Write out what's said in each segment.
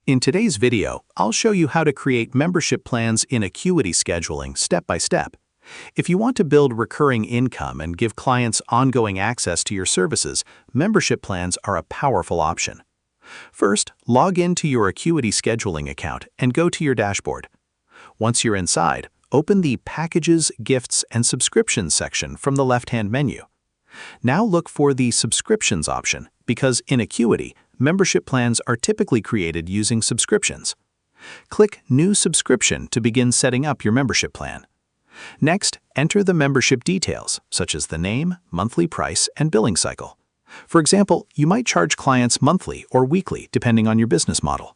In today's video, I'll show you how to create membership plans in Acuity scheduling step by step. If you want to build recurring income and give clients ongoing access to your services, membership plans are a powerful option. First, log into your Acuity scheduling account and go to your dashboard. Once you're inside, open the Packages, Gifts, and Subscriptions section from the left-hand menu. Now look for the Subscriptions option because in Acuity, membership plans are typically created using subscriptions. Click New Subscription to begin setting up your membership plan. Next, enter the membership details, such as the name, monthly price, and billing cycle. For example, you might charge clients monthly or weekly, depending on your business model.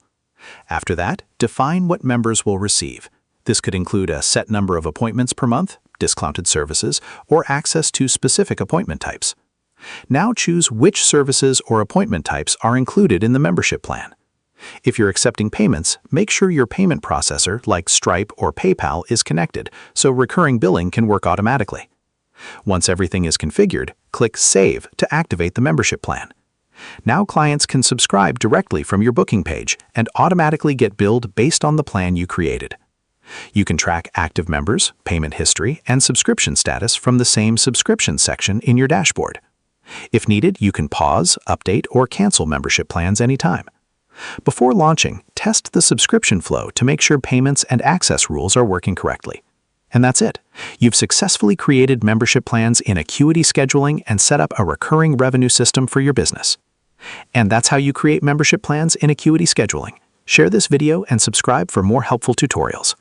After that, define what members will receive. This could include a set number of appointments per month, discounted services, or access to specific appointment types. Now choose which services or appointment types are included in the membership plan. If you're accepting payments, make sure your payment processor, like Stripe or PayPal, is connected so recurring billing can work automatically. Once everything is configured, click Save to activate the membership plan. Now clients can subscribe directly from your booking page and automatically get billed based on the plan you created. You can track active members, payment history, and subscription status from the same subscription section in your dashboard. If needed, you can pause, update, or cancel membership plans anytime. Before launching, test the subscription flow to make sure payments and access rules are working correctly. And that's it. You've successfully created membership plans in Acuity scheduling and set up a recurring revenue system for your business. And that's how you create membership plans in Acuity scheduling. Share this video and subscribe for more helpful tutorials.